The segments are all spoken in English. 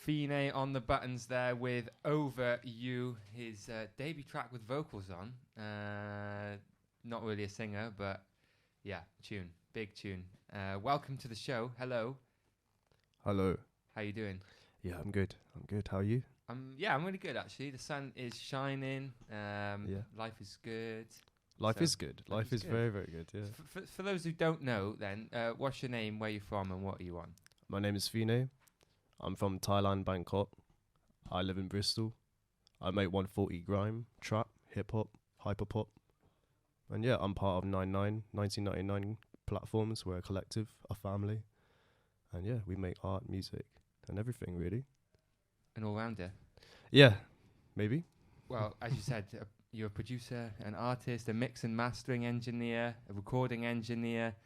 Fiiné on the buttons there with Over You, his debut track with vocals on. Not really a singer, but yeah, tune, big tune. Welcome to the show. Hello. Hello. How you doing? Yeah, I'm good. How are you? I'm really good actually. The sun is shining. Life is good. Life is good. Life is very, very good. Yeah. For those who don't know, then, what's your name? Where you from? And what are you on? My name is Fiiné. I'm from Thailand, Bangkok. I live in Bristol. I make 140 grime, trap, hip hop, hyper pop. And yeah, I'm part of 1999 platforms. We're a collective, a family. And yeah, we make art, music, and everything really. An all-rounder? Yeah, maybe. Well, as you said, you're a producer, an artist, a mix and mastering engineer, a recording engineer,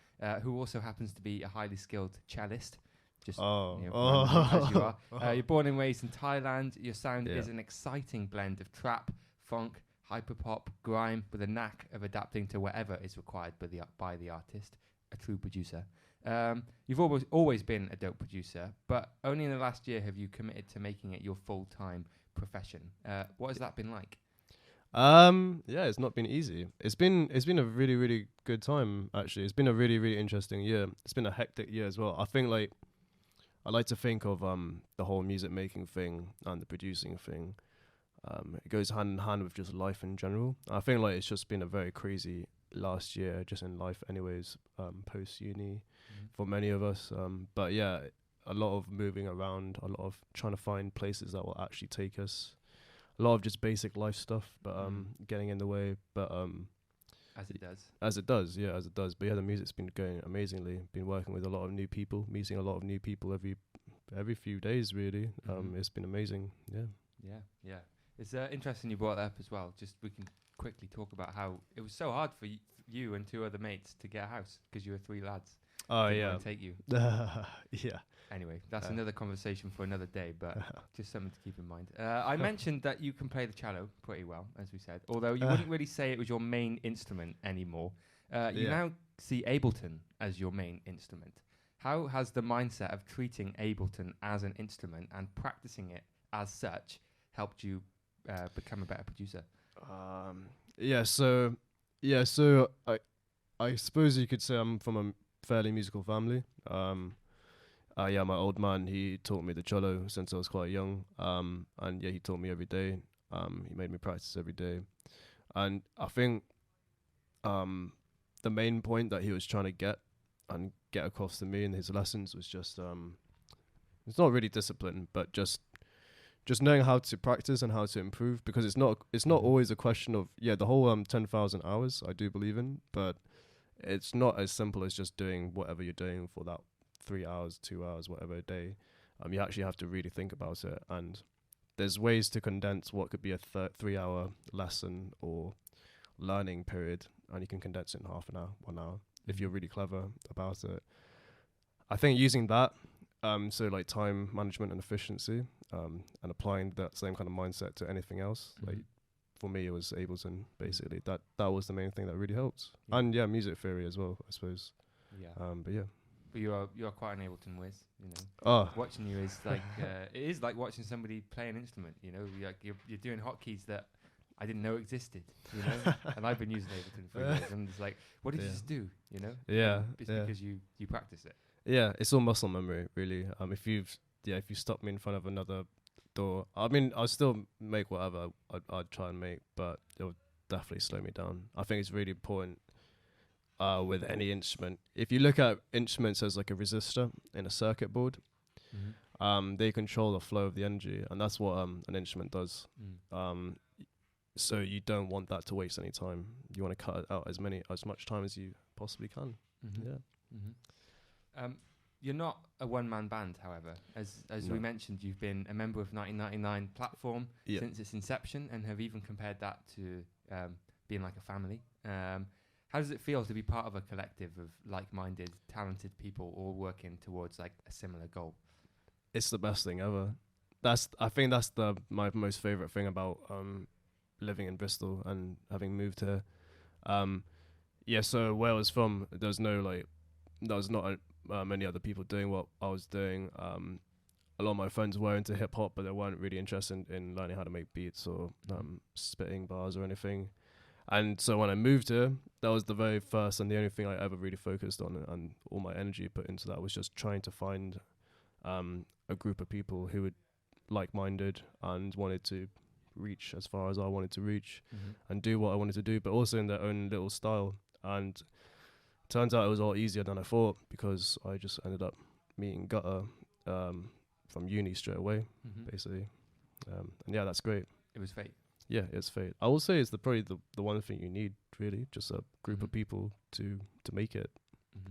who also happens to be a highly skilled cellist. Just as you are. You're born and raised in Thailand. Your sound is an exciting blend of trap, funk, hyperpop, grime, with a knack of adapting to whatever is required by the artist. A true producer. You've always been a dope producer, but only in the last year have you committed to making it your full-time profession. What has that been like? Yeah, it's not been easy. It's been a really, really good time actually. It's been a really, really interesting year. It's been a hectic year as well. I think I like to think of the whole music making thing and the producing thing. It goes hand in hand with just life in general. I think it's just been a very crazy last year, just in life anyways, post uni for many of us. But yeah, a lot of moving around, a lot of trying to find places that will actually take us. A lot of just basic life stuff, but getting in the way. But as it does. As it does. But yeah, the music's been going amazingly. Been working with a lot of new people, meeting a lot of new people every few days, really. It's been amazing. Yeah. It's interesting you brought that up as well. Just we can quickly talk about how it was so hard for you and two other mates to get a house because you were three lads. Oh, yeah. Take you. Yeah. Anyway, that's another conversation for another day, but just something to keep in mind. I mentioned that you can play the cello pretty well, as we said, although you wouldn't really say it was your main instrument anymore. You now see Ableton as your main instrument. How has the mindset of treating Ableton as an instrument and practicing it as such helped you become a better producer? So I suppose you could say I'm from a fairly musical family. My old man, he taught me the cello since I was quite young. And he taught me every day. He made me practice every day. And I think the main point that he was trying to get across to me in his lessons was just it's not really discipline, but just knowing how to practice and how to improve, because it's not always a question of the whole 10,000 hours I do believe in, but it's not as simple as just doing whatever you're doing for that 3 hours, 2 hours, whatever a day. You actually have to really think about it, and there's ways to condense what could be a 3-hour lesson or learning period, and you can condense it in half an hour, 1 hour, if you're really clever about it. I think using that, so time management and efficiency, and applying that same kind of mindset to anything else, for me, it was Ableton, basically. That was the main thing that really helped. Yeah. And music theory as well, I suppose. Yeah. But you are quite an Ableton whiz, you know. Watching you is like it is like watching somebody play an instrument, you know. You're doing hotkeys that I didn't know existed, you know. And I've been using Ableton for years, and it's like, what did you just do, you know? Yeah. It's because you practice it. Yeah, it's all muscle memory, really. If you stop me in front of another door, I mean, I'll still make whatever I'd try and make, but it'll definitely slow me down. I think it's really important with any instrument. If you look at instruments as like a resistor in a circuit board, they control the flow of the energy, and that's what an instrument does. So you don't want that to waste any time. You want to cut out as much time as you possibly can. You're not a one-man band, however. As we mentioned, you've been a member of 1999 platform since its inception, and have even compared that to being like a family. How does it feel to be part of a collective of like-minded, talented people all working towards like a similar goal? It's the best thing ever. I think that's my most favorite thing about living in Bristol and having moved here. So where I was from, there was not many other people doing what I was doing. A a lot of my friends were into hip hop, but they weren't really interested in learning how to make beats or spitting bars or anything. And so when I moved here, that was the very first and the only thing I ever really focused on, and all my energy put into that was just trying to find a group of people who were like-minded and wanted to reach as far as I wanted to reach and do what I wanted to do, but also in their own little style. And turns out it was a lot easier than I thought, because I just ended up meeting Gutter from uni straight away, basically. And yeah, that's great. It was fate. Yeah, it's fate. I will say it's probably the one thing you need, really, just a group of people to make it,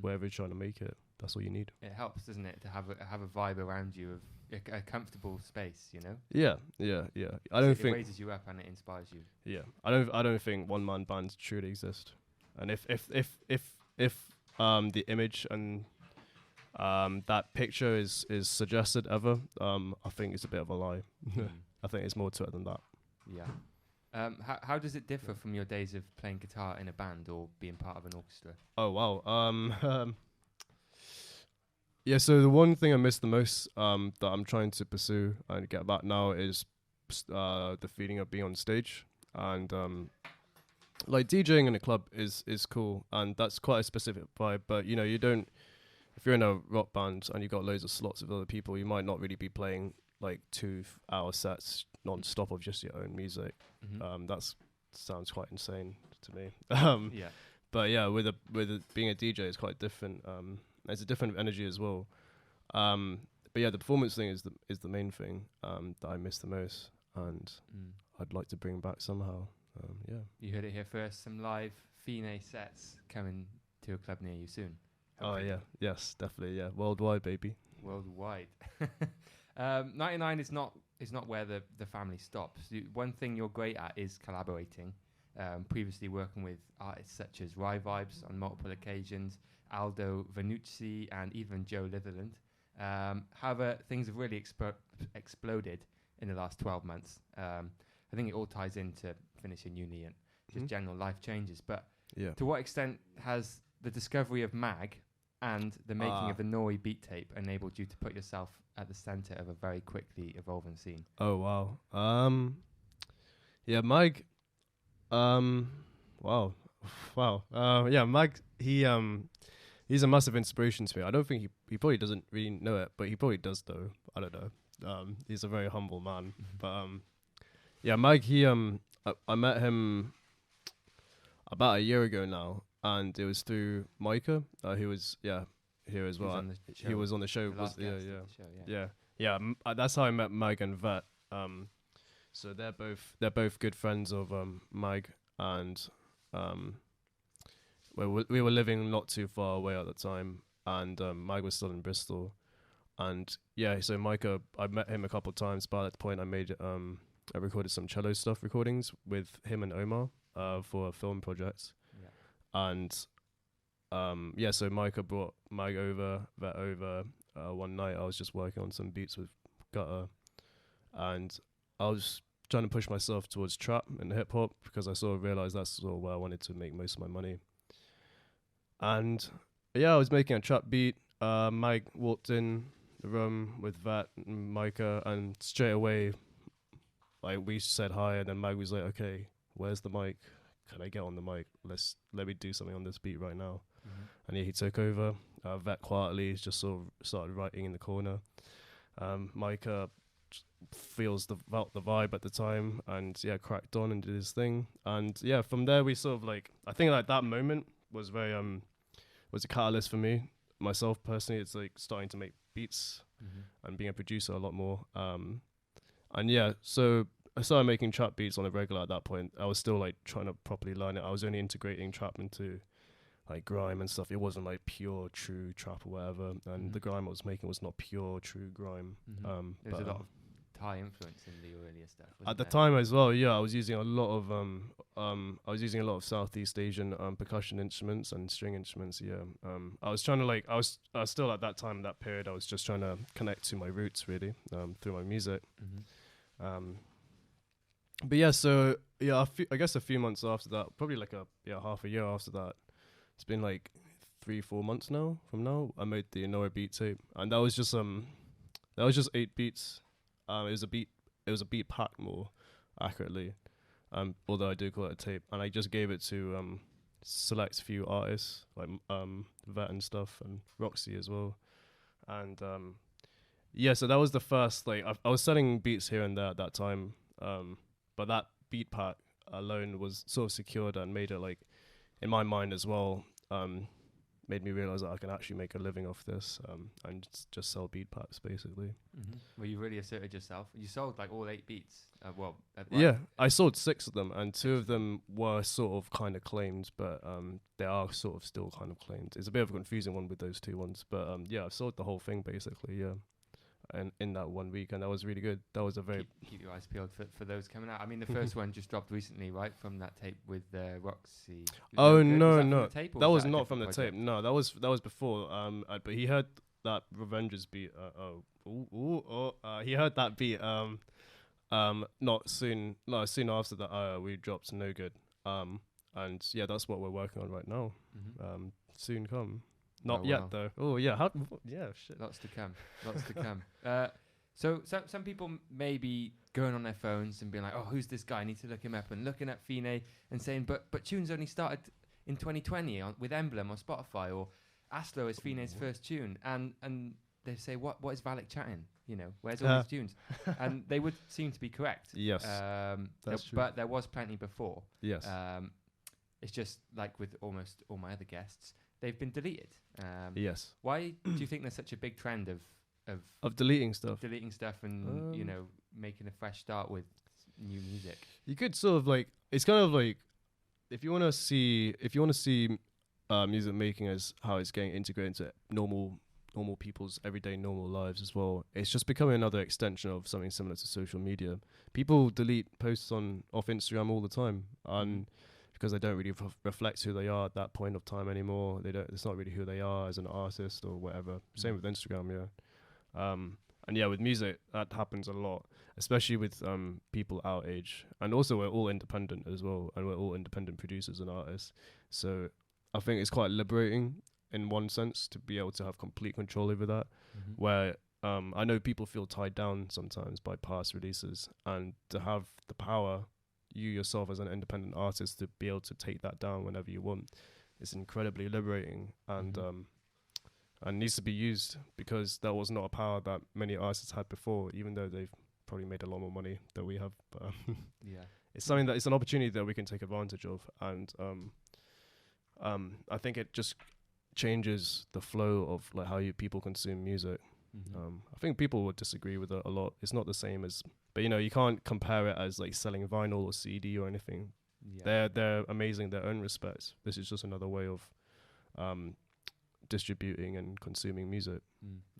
wherever you're trying to make it. That's all you need. It helps, doesn't it, to have a vibe around you of a comfortable space, you know? Yeah. I don't think it raises you up and it inspires you. Yeah, I don't think one man bands truly exist. And if the image and that picture is suggested ever, I think it's a bit of a lie. I think it's more to it than that. Yeah. How does it differ from your days of playing guitar in a band or being part of an orchestra? Oh wow. Yeah, so the one thing I miss the most that I'm trying to pursue and get back now is the feeling of being on stage. And like DJing in a club is cool, and that's quite a specific vibe. But you know, if you're in a rock band and you've got loads of slots of other people, you might not really be playing like 2-hour sets non-stop of just your own music. That sounds quite insane to me. Yeah. But yeah, with being a DJ, it's quite different. It's a different energy as well. But yeah, the performance thing is the main thing that I miss the most, and I'd like to bring back somehow. Yeah. You heard it here first. Some live Fiiné sets coming to a club near you soon. Hopefully. Oh yeah, yes, definitely. Yeah, worldwide, baby. Worldwide. 99 is not where the family stops. One thing you're great at is collaborating. Previously working with artists such as Rye Vibes on multiple occasions, Aldo Vanucci, and even Joe Litherland. However, things have really exploded in the last 12 months. I think it all ties into finishing uni and just general life changes. But to what extent has the discovery of Mag and the making of the Nori beat tape enabled you to put yourself at the center of a very quickly evolving scene? Oh, wow. Yeah, Mag... Wow. Yeah, Mag, he's a massive inspiration to me. I don't think he probably doesn't really know it, but he probably does though. I don't know. He's a very humble man. But yeah, Mag, I met him about a year ago now, and it was through Micah, who was here as well. He was on the show. That's how I met Mag and Vet. So they're both good friends of Mag, and we were living not too far away at the time, and Mag was still in Bristol, and so Micah, I met him a couple of times. But at that point, I recorded some cello stuff recordings with him and Omar for a film project, and so Micah brought Mag over, Vet over. One night I was just working on some beats with Gutter, and I was trying to push myself towards trap and hip hop because I sort of realized that's sort of where I wanted to make most of my money. And I was making a trap beat. Mike walked in the room with Vat and Micah, and straight away, like, we said hi, and then Mike was like, "Okay, where's the mic? Can I get on the mic? Let me do something on this beat right now." And he took over. Vat quietly just sort of started writing in the corner. Micah feels the vibe at the time, and cracked on and did his thing. And from there we sort of I think that moment was very was a catalyst for me myself personally. It's like starting to make beats and being a producer a lot more. So I started making trap beats on a regular at that point. I was still trying to properly learn it. I was only integrating trap into grime and stuff. It wasn't pure true trap or whatever, and the grime I was making was not pure true grime. There's a lot of Thai influence in the earlier stuff at the time as well. I was using a lot of Southeast Asian percussion instruments and string instruments. I was trying to I was still at that time, that period, I was just trying to connect to my roots really through my music. I guess a few months after that, probably half a year after that, it's been 3-4 months now from now, I made the Nora beat tape, and that was just there That was just 8 beats. It was a beat pack more accurately. Although I do call it a tape, and I just gave it to select few artists like Vet and stuff, and Roxy as well. And yeah, so that was the first, like, I was selling beats here and there at that time, but that beat pack alone was sort of secured and made it, like, in my mind as well, made me realize that I can actually make a living off this, and just sell beat packs basically. Mm-hmm. Well, you really asserted yourself. You sold like all 8 beats. Yeah, I sold 6 of them, and 2 of them were sort of kind of claimed, but they are sort of still kind of claimed. It's a bit of a confusing one with those 2 ones, but yeah, I sold the whole thing basically. Yeah. And in that 1 week, and that was really good. That was a very keep your eyes peeled for those coming out. I mean, the first one just dropped recently, right, from that tape with Roxy. Oh no, that was not from the tape. No, that was before. But he heard that Revenge's beat. He heard that beat. Soon after that, we dropped No Good. And yeah, that's what we're working on right now. Mm-hmm. Soon come. Not yet, though. Oh, yeah. Shit. Lots to come. So some people may be going on their phones and being like, oh, who's this guy? I need to look him up. And looking at Fiiné and saying, but tunes only started in 2020 with Emblem on Spotify, or Aslo is Fiiné's first tune. And they say, what is Valek chatting? You know, where's all these tunes? And they would seem to be correct. Yes, that's true. But there was plenty before. Yes. It's just like with almost all my other guests, they've been deleted. Yes. Why do you think there's such a big trend of deleting stuff? Deleting stuff and making a fresh start with new music. You could sort of like, it's kind of like, if you want to see music making as how it's getting integrated into normal people's everyday normal lives as well, it's just becoming another extension of something similar to social media. People delete posts off Instagram all the time, and because they don't really reflect who they are at that point of time anymore. It's not really who they are as an artist or whatever. Same with Instagram, yeah. And yeah, with music, that happens a lot, especially with people our age. And also, we're all independent as well, and we're all independent producers and artists. So I think it's quite liberating in one sense to be able to have complete control over that, where I know people feel tied down sometimes by past releases, and to have the power, you yourself as an independent artist, to be able to take that down whenever you want, it's incredibly liberating, and needs to be used, because that was not a power that many artists had before, even though they've probably made a lot more money than we have. But yeah, it's something it's an opportunity that we can take advantage of, and I think it just changes the flow of like how people consume music. I think people would disagree with it a lot. It's not the same as, but you can't compare it as like selling vinyl or CD or anything. Yeah. They're amazing in their own respects. This is just another way of distributing and consuming music.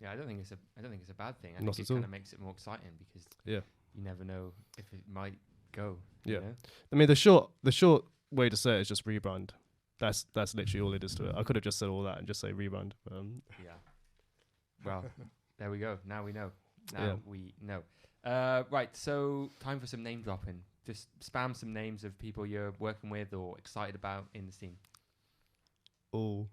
Yeah, I don't think it's a bad thing. I Not think it kind of makes it more exciting, because you never know if it might go. Yeah, you know? I mean the short way to say it is just rebrand. That's literally all it is to it. I could have just said all that and just say rebrand. Yeah. Well, there we go. Now we know. We know. Right, so time for some name dropping. Just spam some names of people you're working with or excited about in the scene. Oh.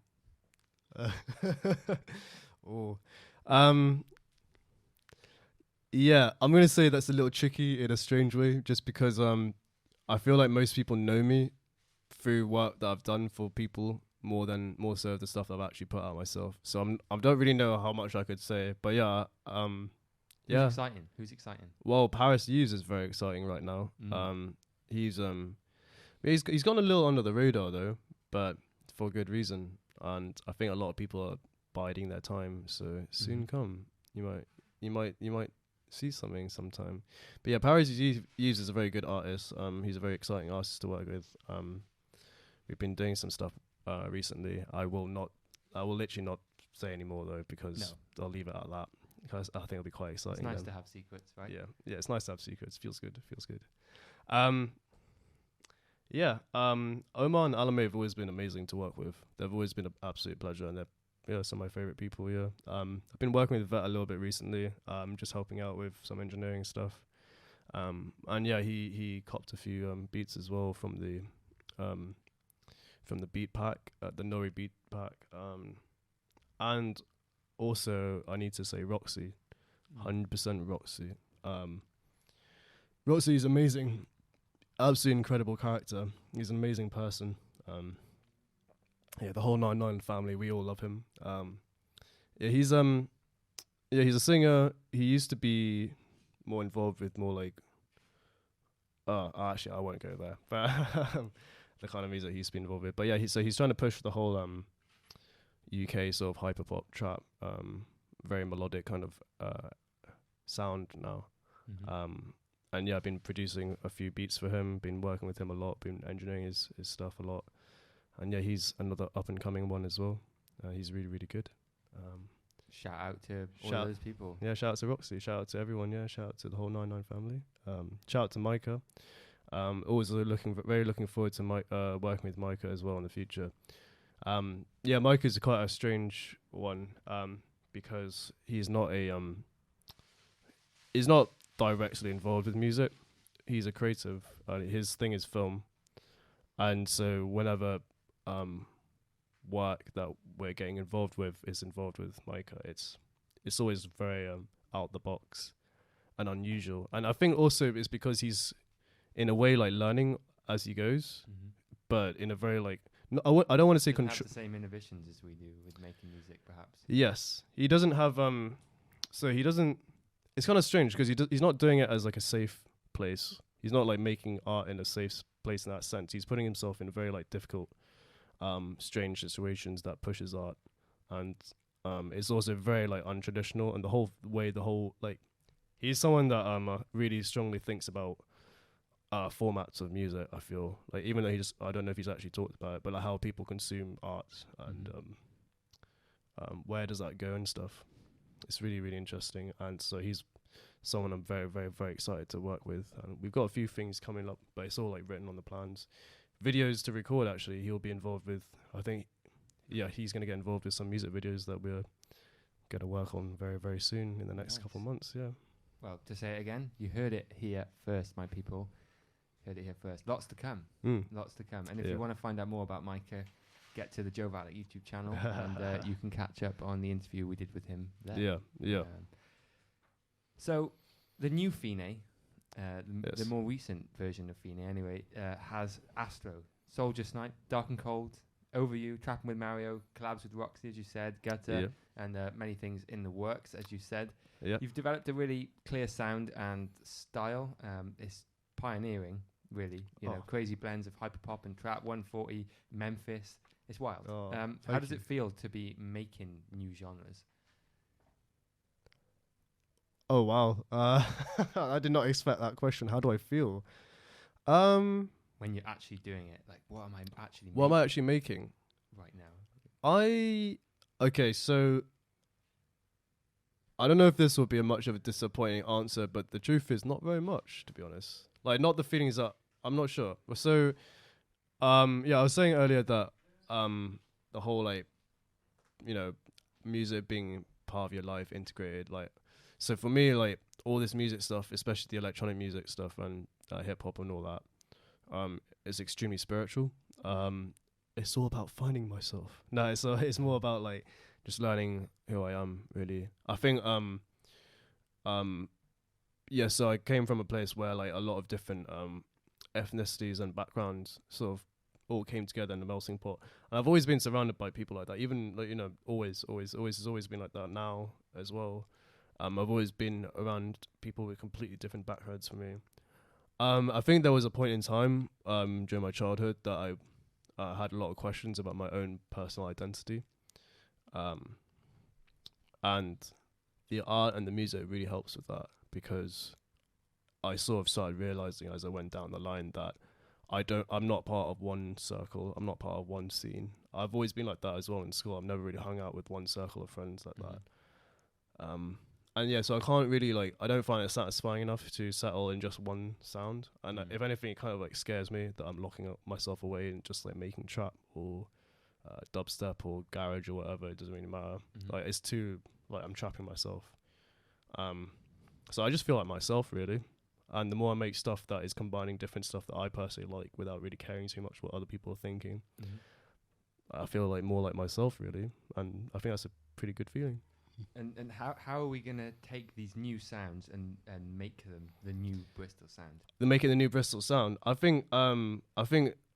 Yeah, I'm going to say that's a little tricky in a strange way, just because I feel like most people know me through work that I've done for people more so the stuff that I've actually put out myself. So I don't really know how much I could say, but yeah. Who's exciting? Well, Paris Hughes is very exciting right now. He's gone a little under the radar though, but for good reason. And I think a lot of people are biding their time. So soon come, you might see something sometime. But yeah, Paris Hughes is a very good artist. He's a very exciting artist to work with. We've been doing some stuff recently. I will literally not say any more though, because I'll leave it at that, because I think it'll be quite exciting. It's nice to have secrets, right? Yeah, it's nice to have secrets. Feels good. Omar and Alame have always been amazing to work with. They've always been an absolute pleasure, and they're some of my favorite people. Yeah, I've been working with Vet a little bit recently. Just helping out with some engineering stuff. And yeah, he copped a few beats as well from the beat pack, the Nori beat pack. And also I need to say Roxy. 100% Roxy. Roxy is amazing, absolutely incredible character. He's an amazing person. The whole 99 family, we all love him. He's he's a singer. He used to be more involved with more like actually I won't go there. But the kind of music he used to be involved with. But yeah, he's trying to push the whole UK sort of hyperpop trap, very melodic kind of sound now. And yeah, I've been producing a few beats for him, been working with him a lot, been engineering his stuff a lot. And yeah, he's another up and coming one as well. He's really, really good. Shout out to all those people. Yeah, shout out to Roxy, shout out to everyone, shout out to the whole 99 family. Shout out to Micah. Always very looking forward to working with Micah as well in the future. Micah's quite a strange one, because he's not directly involved with music. He's a creative. His thing is film, and so whenever work that we're getting involved with is involved with Micah, it's always very out the box and unusual. And I think also it's because he's in a way like learning as he goes, but in a very like I don't want to say have the same inhibitions as we do with making music, perhaps. Yes, he doesn't have so he doesn't. It's kind of strange because he's not doing it as like a safe place. He's not like making art in a safe place in that sense. He's putting himself in very like difficult, strange situations that pushes art, and it's also very like untraditional. And the whole like, he's someone that really strongly thinks about formats of music. I feel like, even though I don't know if he's actually talked about it, but like how people consume art and where does that go and stuff. It's really, really interesting, and so he's someone I'm very, very, very excited to work with. And we've got a few things coming up, but it's all like written on the plans. Videos to record, actually, he'll be involved with. I think, he's going to get involved with some music videos that we're going to work on very, very soon in the next couple of months. Yeah. Well, to say it again, you heard it here first, my people. Heard it here first. Lots to come. Lots to come. And if you want to find out more about Micah, get to the Joe Valek YouTube channel and you can catch up on the interview we did with him there. Yeah. So the new Fiiné, the more recent version of Fiiné anyway, has Astro, Soldier Snipe, Dark and Cold, Over You, Trapping with Mario, collabs with Roxy, as you said, Gutter, and many things in the works, as you said. You've developed a really clear sound and style. It's pioneering, really. You know, crazy blends of hyperpop and trap, 140, Memphis. It's wild. How does it feel to be making new genres? Oh, wow. I did not expect that question. How do I feel? When you're actually doing it, like, what am I actually making right now? Okay, so I don't know if this will be much of a disappointing answer, but the truth is not very much, to be honest. Like, not the feelings that I'm not sure. So, I was saying earlier that the whole, like, you know, music being part of your life integrated, like, so for me, like, all this music stuff, especially the electronic music stuff and hip hop and all that, is extremely spiritual. It's all about finding myself. No, it's more about like just learning who I am, really. I think so I came from a place where like a lot of different ethnicities and backgrounds sort of all came together in the melting pot. And I've always been surrounded by people like that, even like, you know, always has always been like that now as well. I've always been around people with completely different backgrounds from me. I think there was a point in time during my childhood that I had a lot of questions about my own personal identity. And the art and the music really helps with that, because I sort of started realizing as I went down the line that I'm not part of one circle. I'm not part of one scene. I've always been like that as well in school. I've never really hung out with one circle of friends like that. And yeah, so I can't really like, I don't find it satisfying enough to settle in just one sound. And if anything, it kind of like scares me that I'm locking up myself away and just like making trap or dubstep or garage or whatever. It doesn't really matter. Like, it's too, like, I'm trapping myself. So I just feel like myself, really. And the more I make stuff that is combining different stuff that I personally like without really caring too much what other people are thinking, I feel like more like myself, really. And I think that's a pretty good feeling. And how are we gonna take these new sounds and make them the new Bristol sound? They make it the new Bristol sound. I think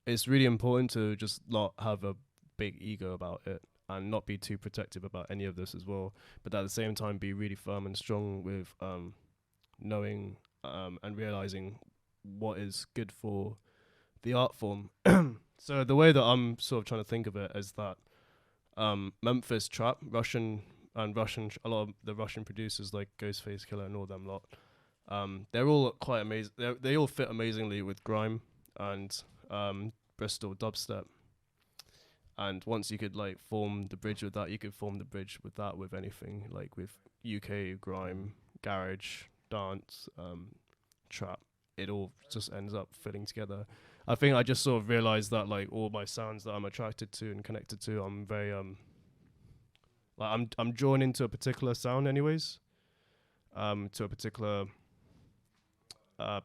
it's really important to just not have a big ego about it and not be too protective about any of this as well. But at the same time, be really firm and strong with knowing and realizing what is good for the art form. So the way that I'm sort of trying to think of it is that Memphis trap, a lot of the Russian producers like Ghostface Killer and all them lot, they're all quite amazing. They all fit amazingly with grime and Bristol dubstep. And once you could like form the bridge with that, you could form the bridge with that with anything, like with UK grime, garage, dance, trap. It all just ends up fitting together. I think I just sort of realized that like all my sounds that I'm attracted to and connected to, I'm very like I'm drawn into a particular sound anyways, to a particular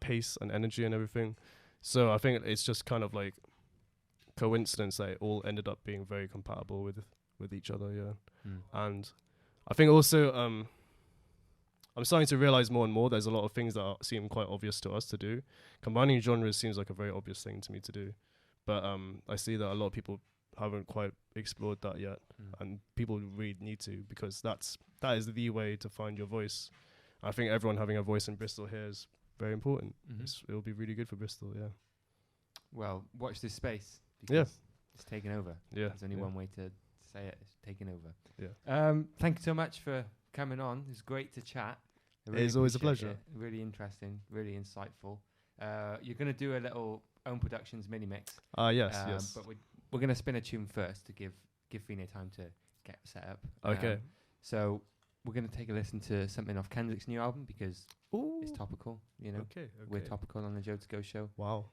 pace and energy and everything. So I think it's just kind of like coincidence that it all ended up being very compatible with each other, yeah. And I think also I'm starting to realize more and more there's a lot of things that seem quite obvious to us to do. Combining genres seems like a very obvious thing to me to do, but I see that a lot of people haven't quite explored that yet, and people really need to, because that is the way to find your voice. I think everyone having a voice in Bristol here is very important. It'll be really good for Bristol, yeah. Well, watch this space, because it's taken over. Yeah, there's only one way to say it. It's taken over. Yeah. Thank you so much for coming on. It's great to chat. It is always a pleasure. Really interesting, really insightful. You're going to do a little Own Productions mini mix. Yes. But we're going to spin a tune first to give Fiiné time to get set up. Okay. So we're going to take a listen to something off Kendrick's new album, because it's topical, you know. Okay. We're topical on the Joe to Go show. Wow.